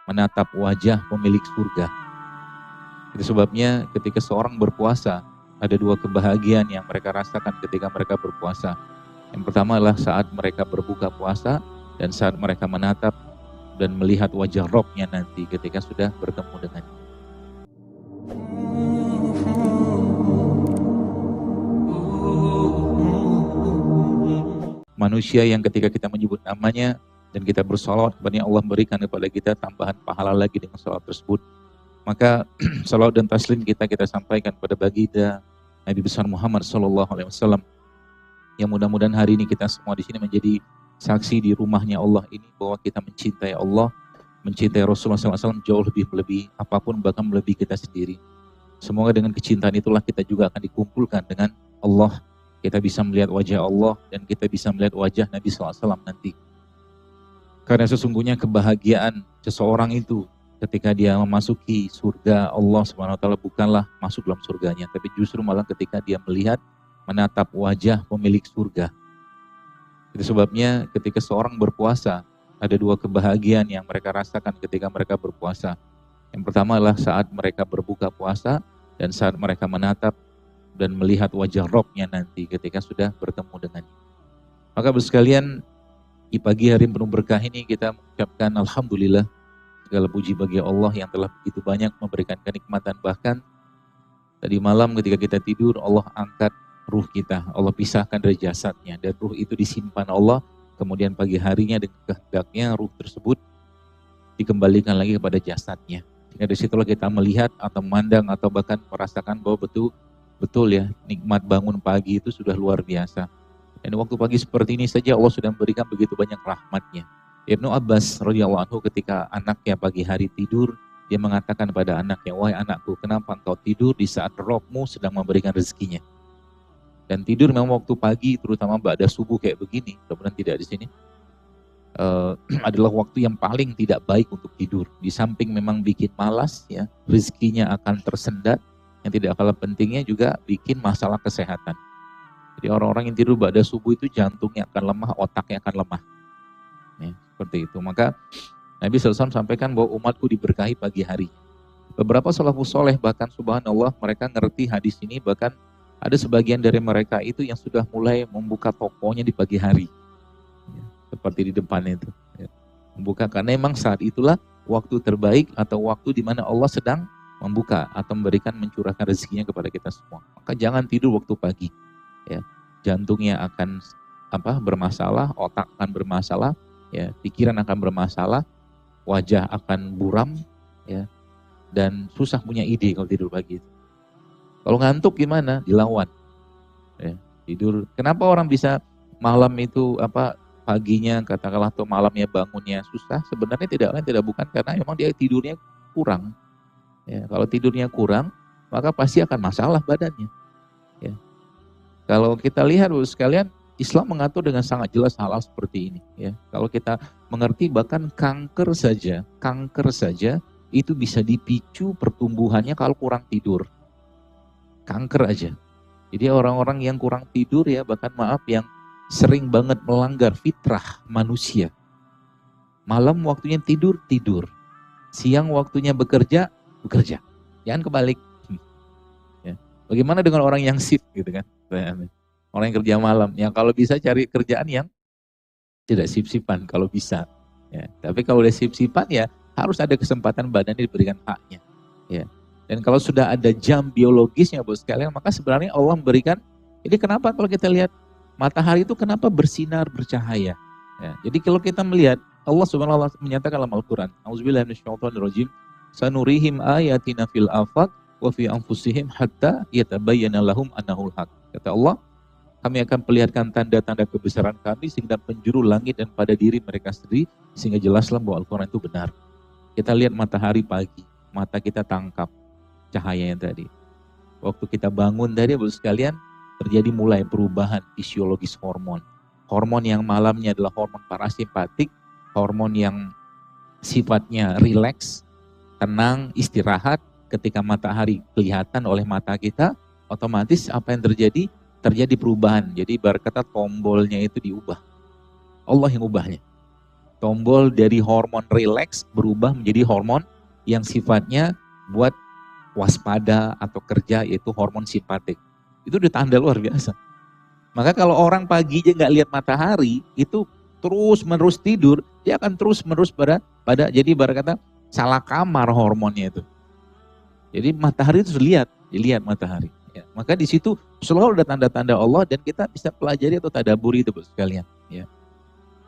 menatap wajah pemilik surga. Itu sebabnya ketika seorang berpuasa, ada dua kebahagiaan yang mereka rasakan ketika mereka berpuasa. Yang pertama adalah saat mereka berbuka puasa dan saat mereka menatap dan melihat wajah Rabb-nya nanti ketika sudah bertemu dengannya. Manusia yang ketika kita menyebut namanya dan kita bersalawat kepada Allah, berikan kepada kita tambahan pahala lagi dengan salawat tersebut. Maka salawat dan taslim kita sampaikan kepada baginda Nabi besar Muhammad SAW, yang mudah-mudahan hari ini kita semua di sini menjadi saksi di rumahnya Allah ini bahwa kita mencintai Allah, mencintai Rasulullah SAW jauh lebih apapun, bahkan melebihi kita sendiri. Semoga dengan kecintaan itulah kita juga akan dikumpulkan dengan Allah. Kita bisa melihat wajah Allah dan kita bisa melihat wajah Nabi SAW nanti. Karena sesungguhnya kebahagiaan seseorang itu ketika dia memasuki surga Allah SWT bukanlah masuk dalam surganya, tapi justru malah ketika dia melihat, menatap wajah pemilik surga. Itu sebabnya ketika seorang berpuasa, ada dua kebahagiaan yang mereka rasakan ketika mereka berpuasa. Yang pertama adalah saat mereka berbuka puasa dan saat mereka menatap dan melihat wajah Rabb-nya nanti ketika sudah bertemu dengannya. Maka sekalian, di pagi hari penuh berkah ini kita mengucapkan Alhamdulillah, segala puji bagi Allah yang telah begitu banyak memberikan kenikmatan. Bahkan tadi malam ketika kita tidur, Allah angkat ruh kita, Allah pisahkan dari jasadnya, dan ruh itu disimpan Allah. Kemudian pagi harinya dengan kehendaknya ruh tersebut dikembalikan lagi kepada jasadnya. Sehingga dari situlah kita melihat atau memandang atau bahkan merasakan bahwa betul ya, nikmat bangun pagi itu sudah luar biasa. Dan waktu pagi seperti ini saja Allah sudah memberikan begitu banyak rahmatnya. Ibnu Abbas radhiyallahu anhu ketika anaknya pagi hari tidur, dia mengatakan pada anaknya, "Wahai anakku, kenapa engkau tidur di saat Rabb-mu sedang memberikan rezekinya?" Dan tidur memang waktu pagi, terutama ba'da subuh kayak begini, kemudian tidak di sini, adalah waktu yang paling tidak baik untuk tidur. Di samping memang bikin malas, ya, rezekinya akan tersendat. Yang tidak kalah pentingnya juga bikin masalah kesehatan. Jadi orang-orang yang tidur ba'da subuh itu jantungnya akan lemah, otaknya akan lemah. Ya, seperti itu. Maka Nabi SAW sampaikan bahwa umatku diberkahi pagi hari. Beberapa salafus soleh bahkan subhanallah mereka ngerti hadis ini, bahkan ada sebagian dari mereka itu yang sudah mulai membuka tokonya di pagi hari. Ya, seperti di depan itu. Ya, membuka karena memang saat itulah waktu terbaik atau waktu di mana Allah sedang membuka atau memberikan, mencurahkan rezekinya kepada kita semua. Maka jangan tidur waktu pagi. Ya, jantungnya akan bermasalah, otak akan bermasalah, ya, pikiran akan bermasalah, wajah akan buram, ya, dan susah punya ide kalau tidur pagi. Kalau ngantuk gimana? Dilawan. Ya, tidur. Kenapa orang bisa malam itu paginya katakanlah atau malamnya bangunnya susah? Sebenarnya tidak bukan karena memang dia tidurnya kurang. Ya, kalau tidurnya kurang, maka pasti akan masalah badannya. Ya. Kalau kita lihat sekalian, Islam mengatur dengan sangat jelas hal-hal seperti ini. Ya. Kalau kita mengerti bahkan kanker saja itu bisa dipicu pertumbuhannya kalau kurang tidur. Kanker aja. Jadi orang-orang yang kurang tidur ya, bahkan yang sering banget melanggar fitrah manusia. Malam waktunya tidur. Siang waktunya bekerja. Jangan kebalik. Ya. Bagaimana dengan orang yang shift gitu kan? Orang yang kerja malam, yang kalau bisa cari kerjaan yang tidak sip-sipan kalau bisa. Ya. Tapi kalau udah sip-sipan ya harus ada kesempatan badan diberikan haknya. Ya. Dan kalau sudah ada jam biologisnya bos sekalian, maka sebenarnya Allah memberikan. Jadi kenapa kalau kita lihat matahari itu kenapa bersinar, bercahaya? Ya. Jadi kalau kita melihat Allah Subhanahu wa taala menyatakan dalam Al-Qur'an, "A'udzubillahi minasyaitonirrajim. Sanurihim ayatina fil afaq wa fi anfusihim hatta yatabayyana lahum annahul haq." Kata Allah, kami akan perlihatkan tanda-tanda kebesaran kami sehingga penjuru langit dan pada diri mereka sendiri, sehingga jelaslah bahwa Al-Quran itu benar. Kita lihat matahari pagi, mata kita tangkap cahayanya tadi. Waktu kita bangun tadi, Bapak sekalian, terjadi mulai perubahan fisiologis hormon. Hormon yang malamnya adalah hormon parasimpatik, hormon yang sifatnya rileks, tenang, istirahat. Ketika matahari kelihatan oleh mata kita, otomatis apa yang terjadi? Terjadi perubahan. Jadi ibarat kata tombolnya itu diubah. Allah yang ubahnya. Tombol dari hormon relax berubah menjadi hormon yang sifatnya buat waspada atau kerja, yaitu hormon simpatik. Itu udah tanda luar biasa. Maka kalau orang pagi aja nggak lihat matahari, itu terus menerus tidur, dia akan terus menerus pada jadi ibarat kata salah kamar hormonnya itu. Jadi matahari itu dilihat matahari. Ya, maka di situ selalu ada tanda-tanda Allah dan kita bisa pelajari atau tadaburi itu sekalian. Ya.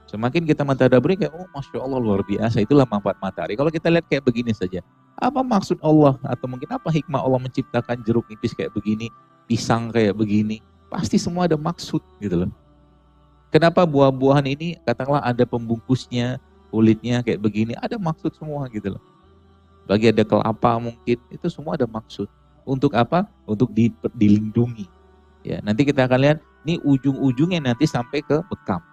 Semakin kita mentadaburi kayak, oh Masya Allah luar biasa, itulah manfaat matahari. Kalau kita lihat kayak begini saja, apa maksud Allah atau mungkin apa hikmah Allah menciptakan jeruk nipis kayak begini, pisang kayak begini, pasti semua ada maksud gitu loh. Kenapa buah-buahan ini katakanlah ada pembungkusnya, kulitnya kayak begini, ada maksud semua gitu loh. Bagi ada kelapa mungkin, itu semua ada maksud. Untuk apa? Untuk dilindungi. Ya, nanti kita akan lihat, ini ujung-ujungnya nanti sampai ke bekam.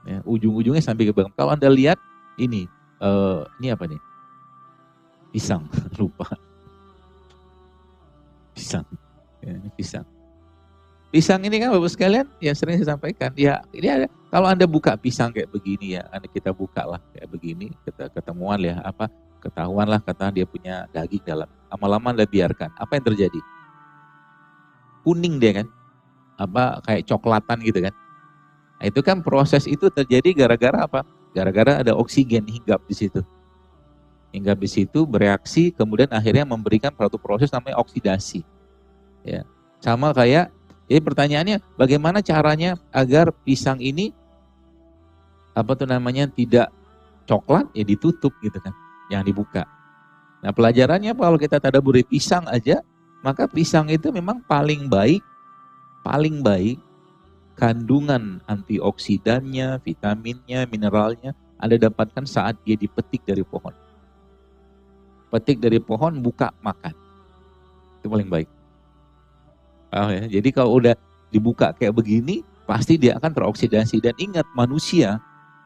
Ya, ujung-ujungnya sampai ke bekam. Kalau Anda lihat ini apa nih? Pisang, lupa. Pisang, ya, ini pisang. Pisang ini kan Bapak sekalian, ya sering saya sampaikan, ya ini ada. Kalau Anda buka pisang kayak begini ya, kita buka lah kayak begini, kita ketemuan ya ketahuan lah kata dia punya daging dalam. Lama-lama Anda biarkan, apa yang terjadi? Kuning dia kan, kayak coklatan gitu kan. Nah, itu kan proses itu terjadi gara-gara apa? Gara-gara ada oksigen hinggap di situ. Hinggap di situ bereaksi, kemudian akhirnya memberikan suatu proses namanya oksidasi. Ya, sama kayak, jadi pertanyaannya bagaimana caranya agar pisang ini tidak coklat, ya ditutup gitu kan, yang dibuka. Nah pelajarannya kalau kita tadaburi pisang aja, maka pisang itu memang paling baik kandungan antioksidannya, vitaminnya, mineralnya Anda dapatkan saat dia dipetik dari pohon. Petik dari pohon, buka, makan. Itu paling baik. Ya? Jadi kalau udah dibuka kayak begini, pasti dia akan teroksidasi. Dan ingat manusia,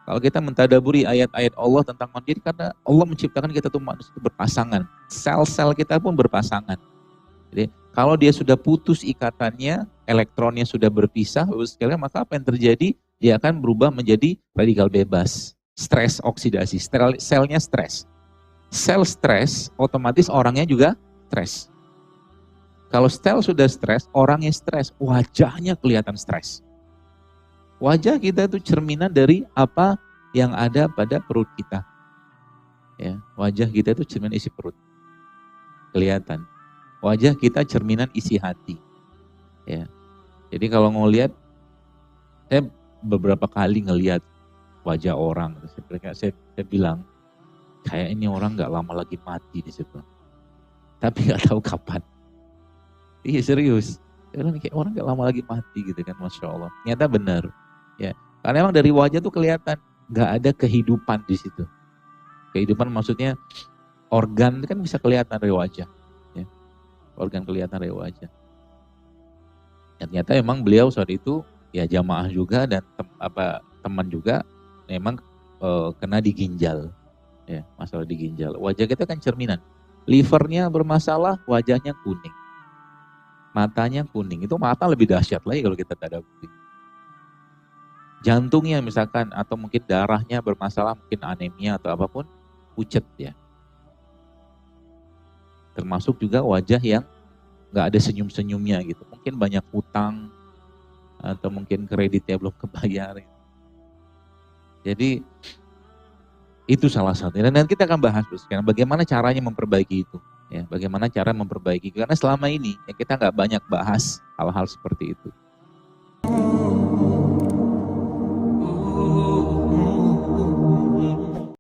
kalau kita mentadaburi ayat-ayat Allah tentang manusia, karena Allah menciptakan kita tuh manusia berpasangan. Sel-sel kita pun berpasangan. Jadi kalau dia sudah putus ikatannya, elektronnya sudah berpisah, maka apa yang terjadi? Dia akan berubah menjadi radikal bebas. Stres oksidasi, selnya stres. Sel stres, otomatis orangnya juga stres. Kalau sel sudah stres, orangnya stres, wajahnya kelihatan stres. Wajah kita itu cerminan dari apa yang ada pada perut kita. Ya, wajah kita itu cerminan isi perut. Kelihatan. Wajah kita cerminan isi hati. Ya. Jadi kalau ngelihat, saya beberapa kali ngelihat wajah orang, saya bilang, kayak ini orang nggak lama lagi mati di situ. Tapi nggak tahu kapan. Iya serius. Kayak orang nggak lama lagi mati gitu kan, Masya Allah. Ternyata benar. Ya, karena emang dari wajah tuh kelihatan nggak ada kehidupan di situ. Kehidupan maksudnya organ kan bisa kelihatan dari wajah. Ya. Organ kelihatan dari wajah. Dan ternyata emang beliau saat itu ya jamaah juga dan teman juga memang kena di ginjal. Ya, masalah di ginjal. Wajah kita kan cerminan. Livernya bermasalah, wajahnya kuning. Matanya kuning. Itu mata lebih dahsyat lagi kalau kita tadaburi. Jantungnya misalkan atau mungkin darahnya bermasalah, mungkin anemia atau apapun, pucet ya. Termasuk juga wajah yang nggak ada senyum-senyumnya gitu. Mungkin banyak utang atau mungkin kreditnya belum kebayar. Jadi itu salah satu. Dan kita akan bahas sekarang bagaimana caranya memperbaiki itu. Ya, bagaimana cara memperbaiki. Karena selama ini ya kita nggak banyak bahas hal-hal seperti itu.